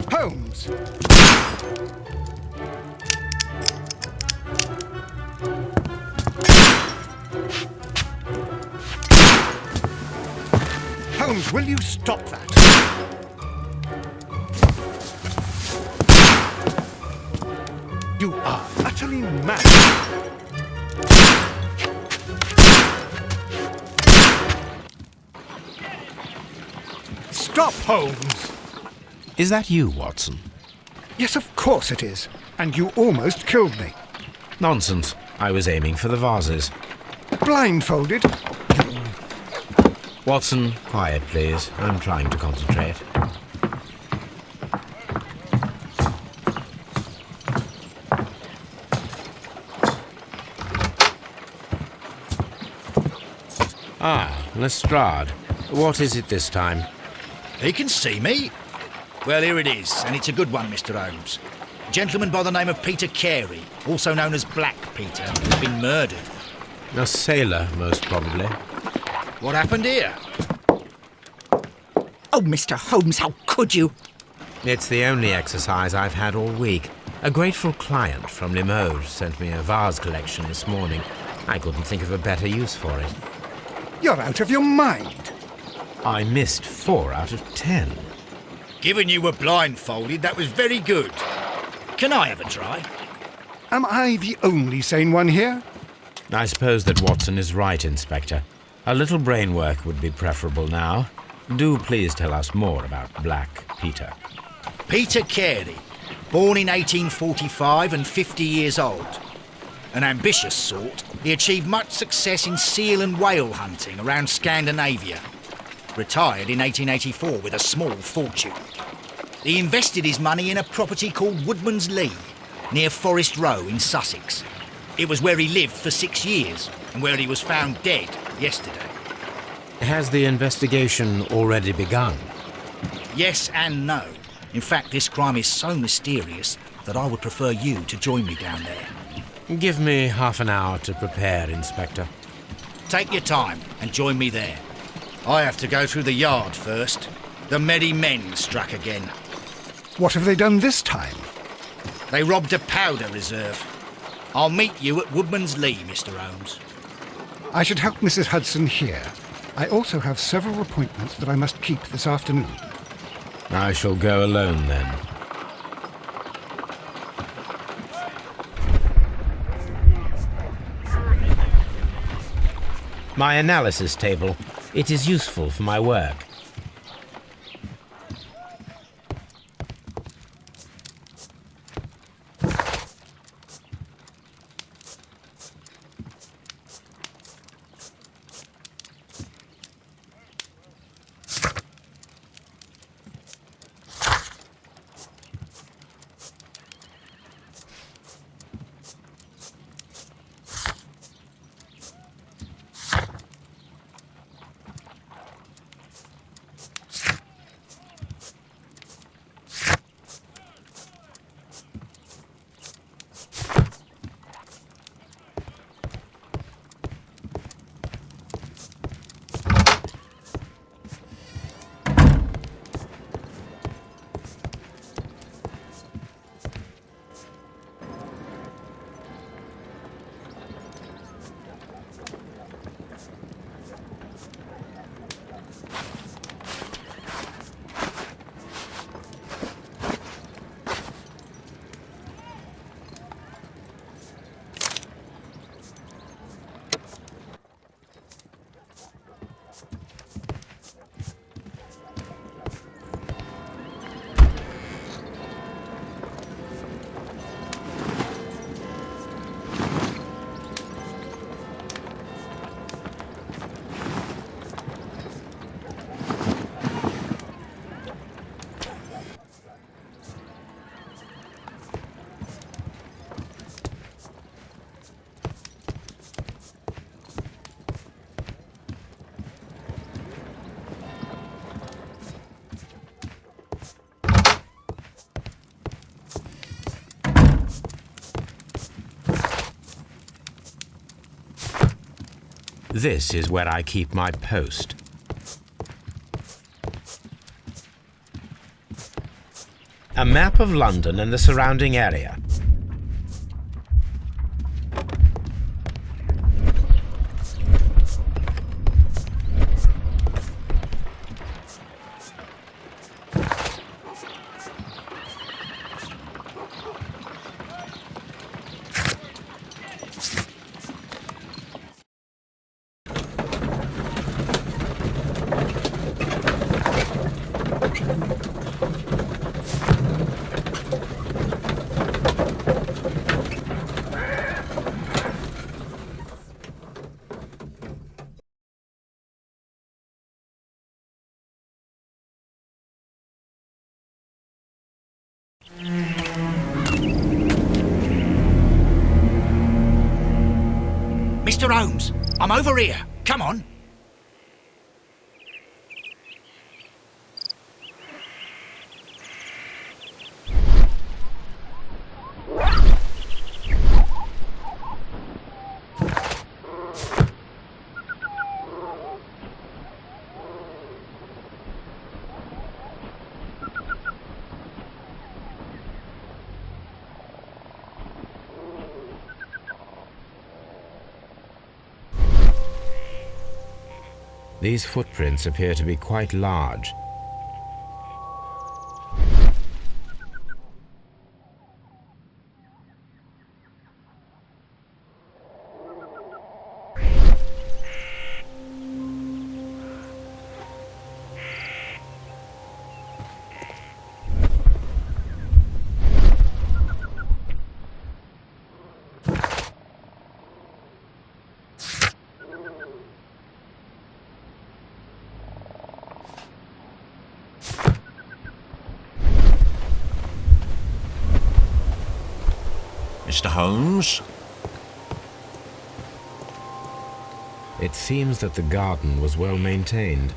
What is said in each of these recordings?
Holmes! Holmes, will you stop that? You are utterly mad. Stop, Holmes! Is that you, Watson? Yes, of course it is. And you almost killed me. Nonsense. I was aiming for the vases. Blindfolded? Watson, quiet, please. I'm trying to concentrate. Ah, Lestrade. What is it this time? He can see me. Well, here it is, and it's a good one, Mr. Holmes. A gentleman by the name of Peter Carey, also known as Black Peter, has been murdered. A sailor, most probably. What happened here? Oh, Mr. Holmes, how could you? It's the only exercise I've had all week. A grateful client from Limoges sent me a vase collection this morning. I couldn't think of a better use for it. You're out of your mind. I missed 4 out of 10. Given you were blindfolded, that was very good. Can I have a try? Am I the only sane one here? I suppose that Watson is right, Inspector. A little brain work would be preferable now. Do please tell us more about Black Peter. Peter Carey, born in 1845 and 50 years old. An ambitious sort, he achieved much success in seal and whale hunting around Scandinavia. Retired in 1884 with a small fortune. He invested his money in a property called Woodman's Lee, near Forest Row in Sussex. It was where he lived for 6 years and where he was found dead yesterday. Has the investigation already begun? Yes and no. In fact, this crime is so mysterious that I would prefer you to join me down there. Give me half an hour to prepare, Inspector. Take your time and join me there. I have to go through the yard first. The merry men struck again. What have they done this time? They robbed a powder reserve. I'll meet you at Woodman's Lee, Mr. Holmes. I should help Mrs. Hudson here. I also have several appointments that I must keep this afternoon. I shall go alone then. My analysis table. It is useful for my work. This is where I keep my post. A map of London and the surrounding area. Mr. Holmes, I'm over here. Come on. These footprints appear to be quite large. Mr. Holmes? It seems that the garden was well maintained.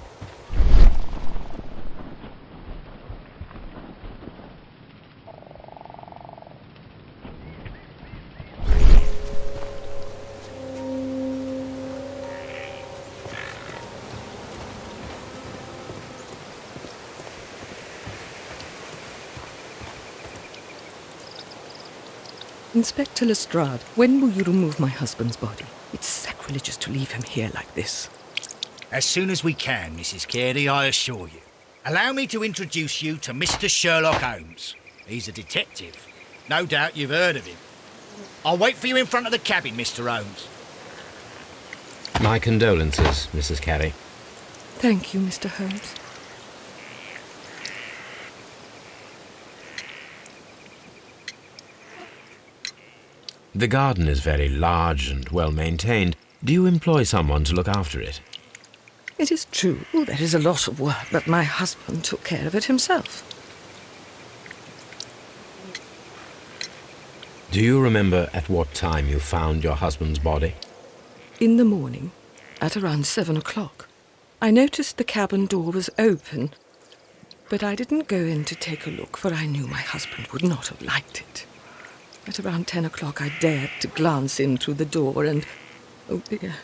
Inspector Lestrade, when will you remove my husband's body? It's sacrilegious to leave him here like this. As soon as we can, Mrs. Carey, I assure you. Allow me to introduce you to Mr. Sherlock Holmes. He's a detective. No doubt you've heard of him. I'll wait for you in front of the cabin, Mr. Holmes. My condolences, Mrs. Carey. Thank you, Mr. Holmes. The garden is very large and well maintained. Do you employ someone to look after it? It is true, there is a lot of work, but my husband took care of it himself. Do you remember at what time you found your husband's body? In the morning, at around 7 o'clock. I noticed the cabin door was open, but I didn't go in to take a look, for I knew my husband would not have liked it. At around 10 o'clock, I dared to glance in through the door and... oh dear.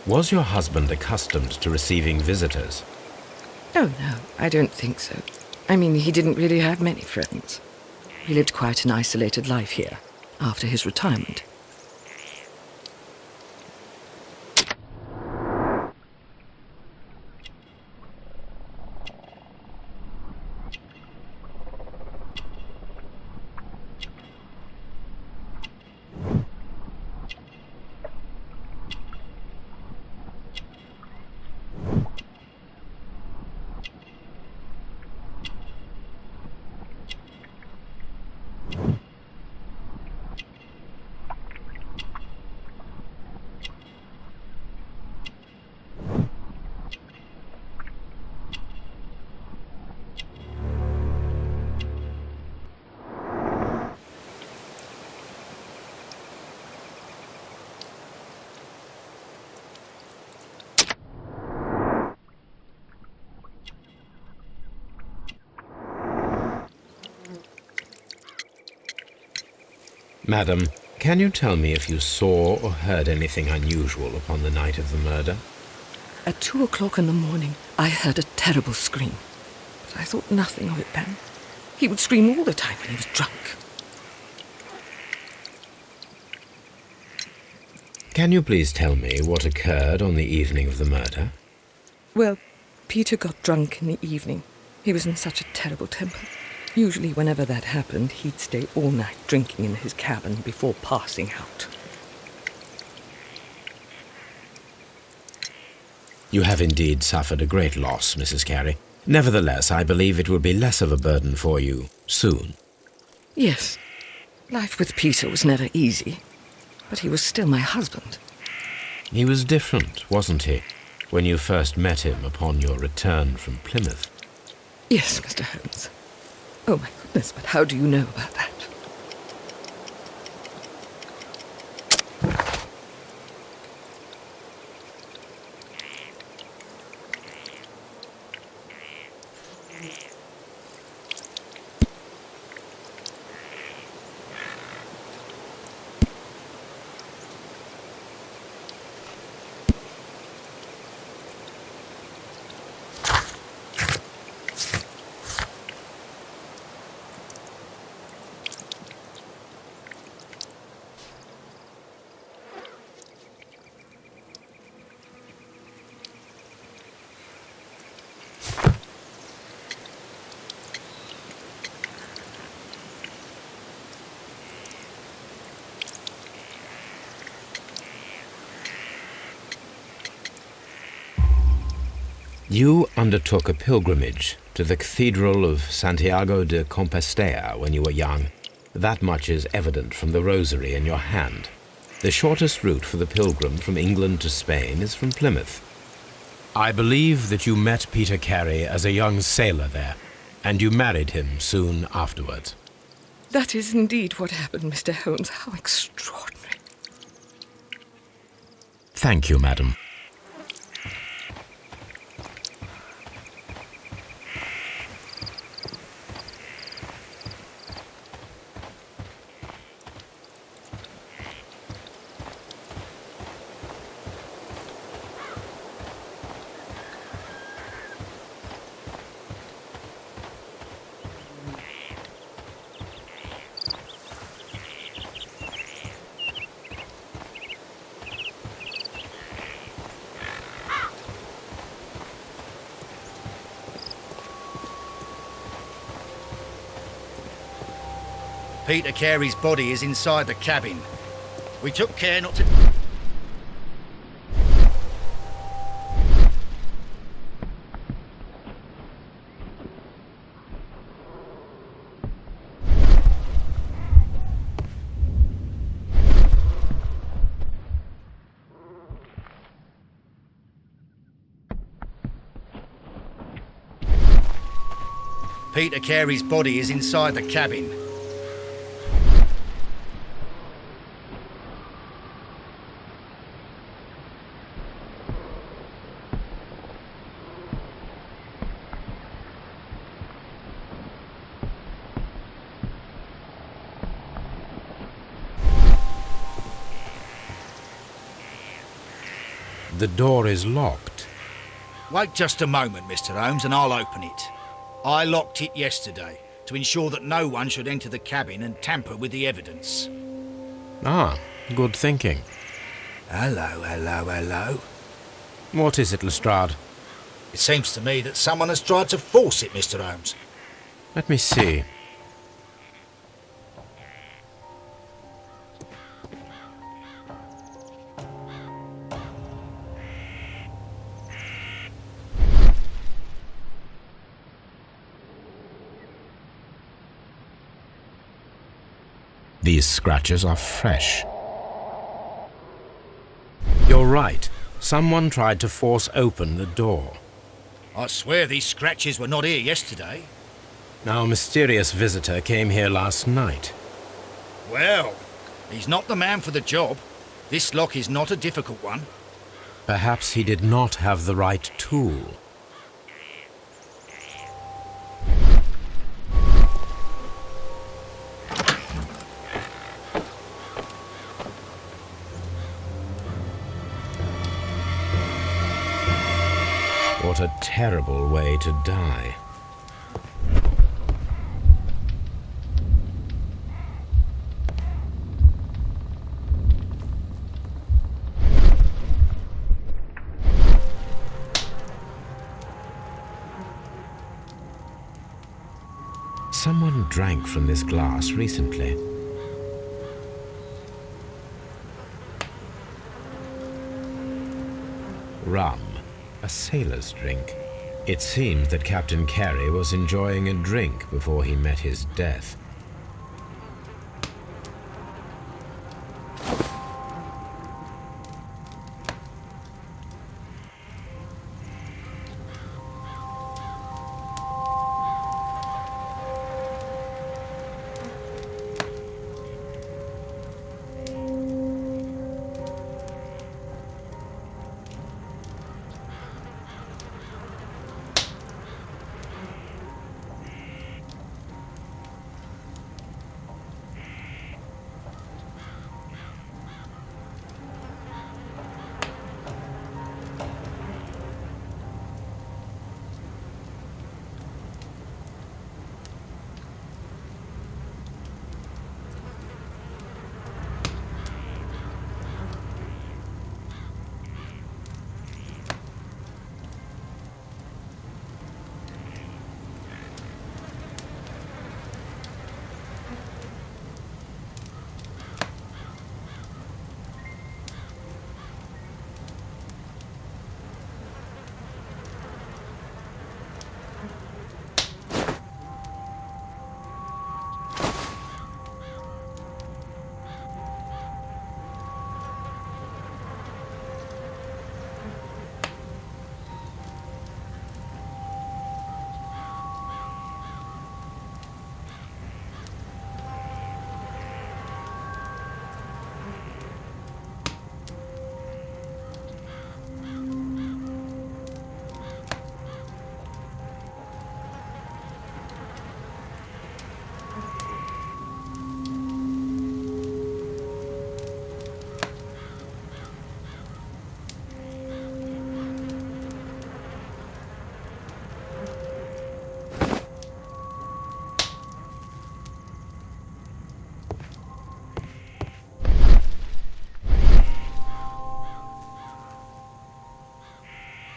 Was your husband accustomed to receiving visitors? Oh, no, I don't think so. I mean, he didn't really have many friends. He lived quite an isolated life here, after his retirement. Madam, can you tell me if you saw or heard anything unusual upon the night of the murder? At 2 o'clock in the morning, I heard a terrible scream. But I thought nothing of it then. He would scream all the time when he was drunk. Can you please tell me what occurred on the evening of the murder? Well, Peter got drunk in the evening. He was in such a terrible temper. Usually whenever that happened, he'd stay all night drinking in his cabin before passing out. You have indeed suffered a great loss, Mrs. Carey. Nevertheless, I believe it will be less of a burden for you soon. Yes, life with Peter was never easy, but he was still my husband. He was different, wasn't he, when you first met him upon your return from Plymouth? Yes, Mr. Holmes. Oh, my goodness, but how do you know about that? You undertook a pilgrimage to the Cathedral of Santiago de Compostela when you were young. That much is evident from the rosary in your hand. The shortest route for the pilgrim from England to Spain is from Plymouth. I believe that you met Peter Carey as a young sailor there, and you married him soon afterwards. That is indeed what happened, Mr. Holmes. How extraordinary. Thank you, madam. Peter Carey's body is inside the cabin. We took care not to... Peter Carey's body is inside the cabin. The door is locked. Wait just a moment, Mr. Holmes, and I'll open it. I locked it yesterday to ensure that no one should enter the cabin and tamper with the evidence. Ah, good thinking. Hello, hello, hello. What is it, Lestrade? It seems to me that someone has tried to force it, Mr. Holmes. Let me see. These scratches are fresh. You're right. Someone tried to force open the door. I swear these scratches were not here yesterday. Our mysterious visitor came here last night. Well, he's not the man for the job. This lock is not a difficult one. Perhaps he did not have the right tool. What a terrible way to die. Someone drank from this glass recently. Rum. A sailor's drink. It seemed that Captain Carey was enjoying a drink before he met his death.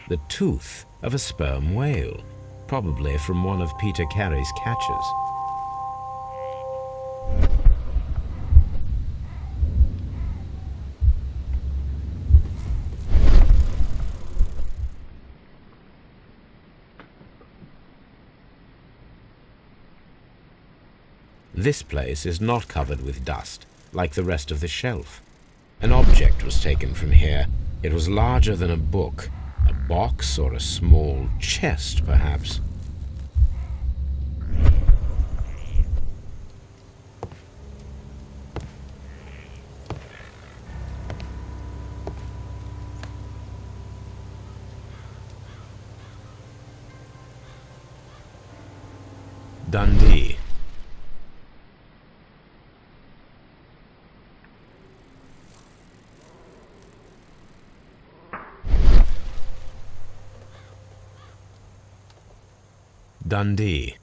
The tooth of a sperm whale, probably from one of Peter Carey's catches. This place is not covered with dust, like the rest of the shelf. An object was taken from here. It was larger than a book, a box or a small chest, perhaps. Dundee. Dundee.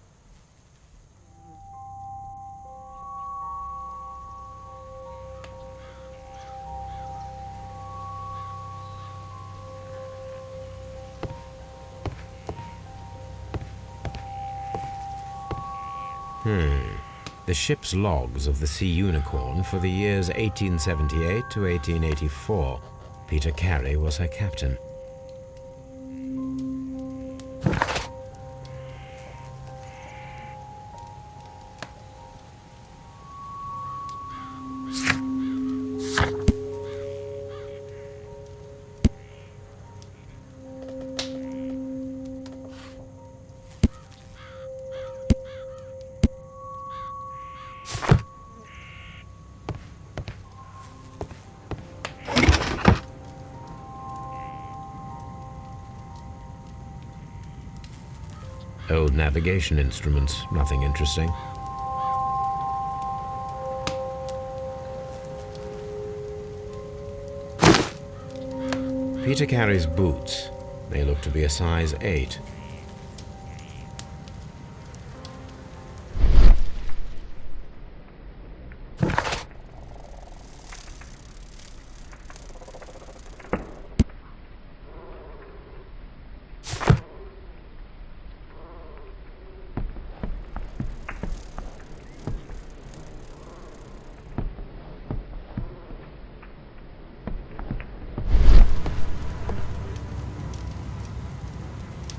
The ship's logs of the Sea Unicorn for the years 1878 to 1884. Peter Carey was her captain. Old navigation instruments, nothing interesting. Peter Carey's boots. They look to be a size 8.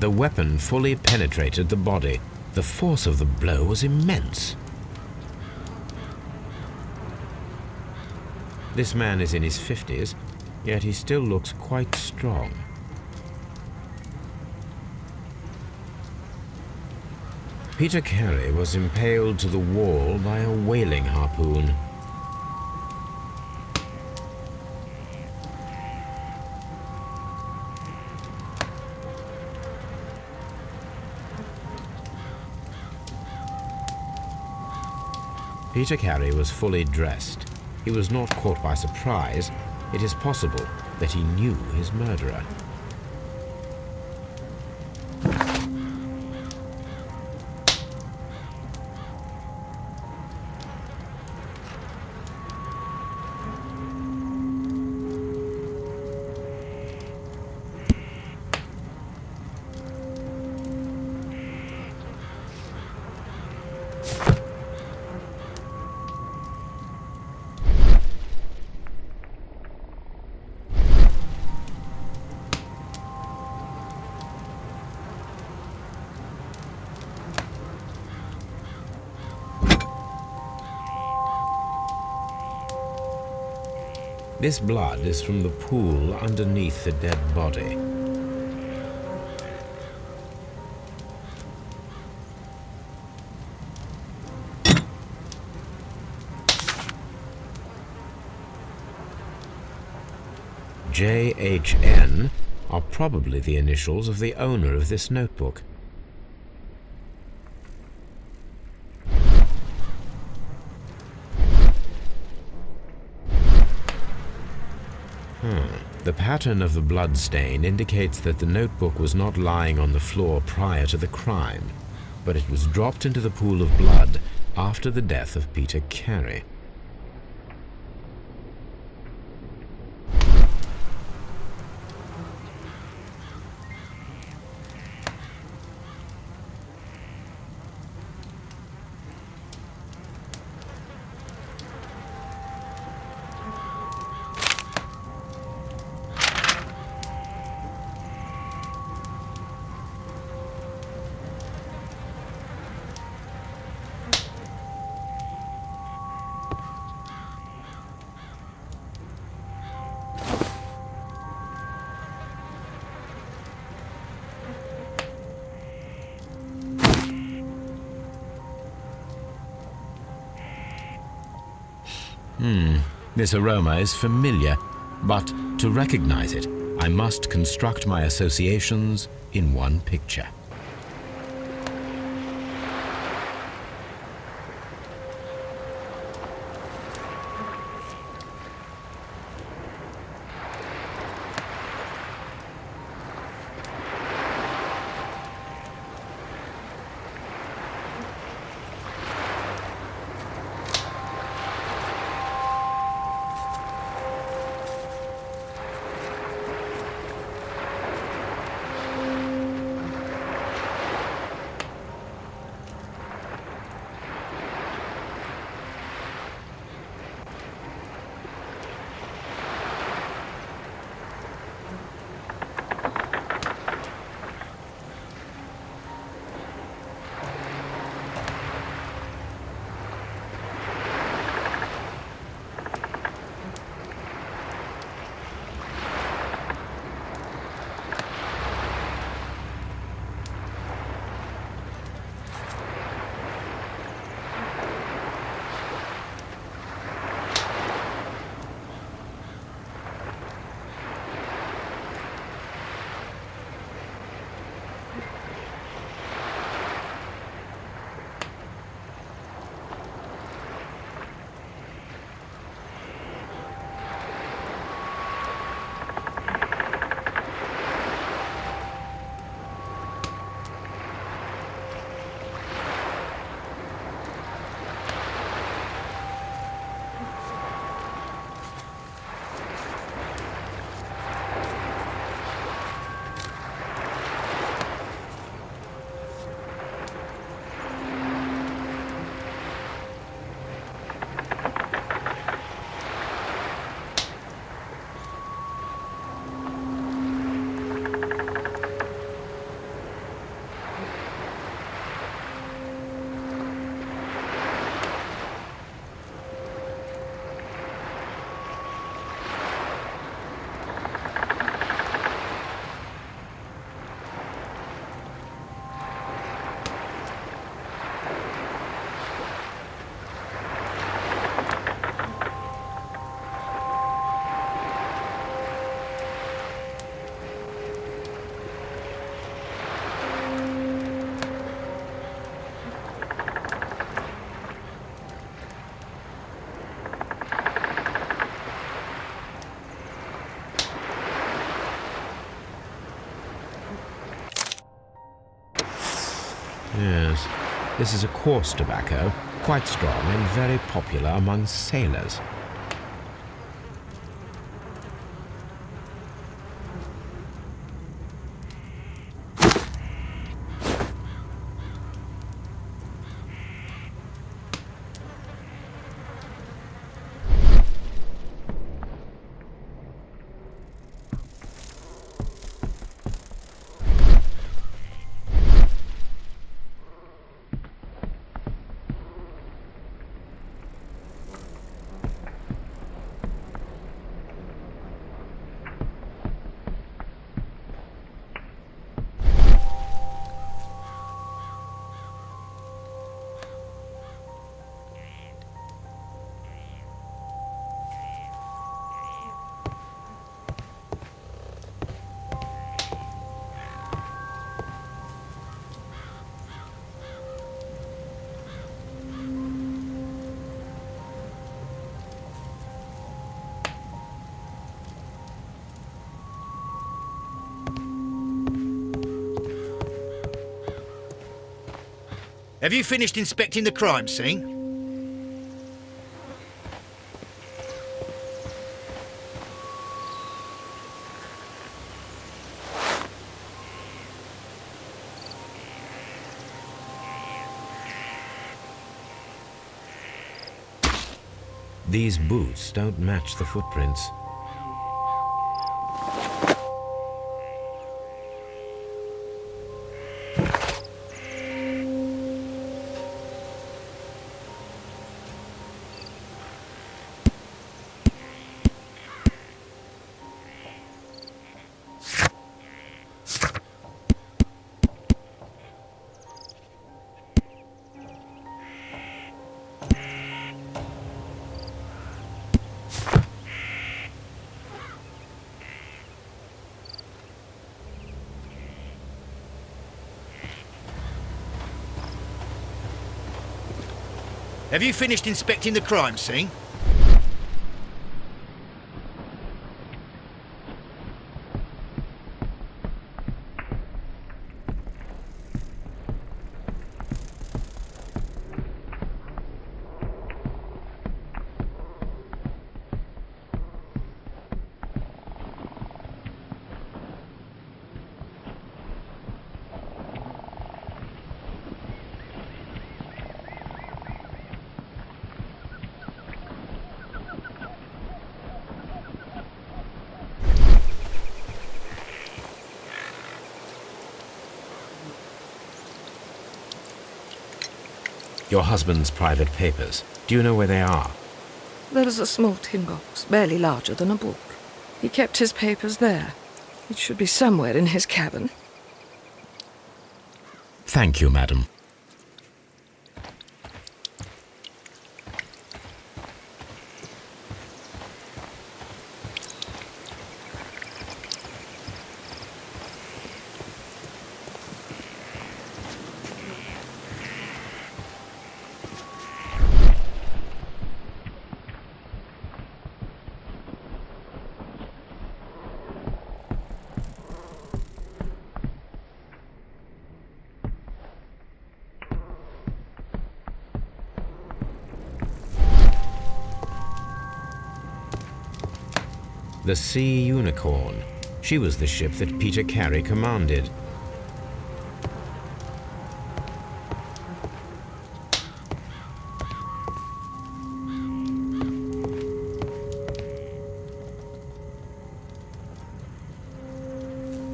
The weapon fully penetrated the body. The force of the blow was immense. This man is in his 50s, yet he still looks quite strong. Peter Carey was impaled to the wall by a whaling harpoon. Peter Carey was fully dressed. He was not caught by surprise. It is possible that he knew his murderer. This blood is from the pool underneath the dead body. JHN are probably the initials of the owner of this notebook. The pattern of the blood stain indicates that the notebook was not lying on the floor prior to the crime, but it was dropped into the pool of blood after the death of Peter Carey. This aroma is familiar, but to recognize it, I must construct my associations in one picture. Yes, this is a coarse tobacco, quite strong and very popular among sailors. Have you finished inspecting the crime scene? These boots don't match the footprints. Have you finished inspecting the crime scene? Your husband's private papers. Do you know where they are? There is a small tin box, barely larger than a book. He kept his papers there. It should be somewhere in his cabin. Thank you, madam. The Sea Unicorn. She was the ship that Peter Carey commanded.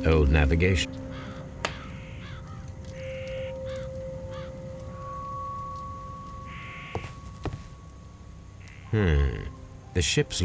Old navigation. The ship's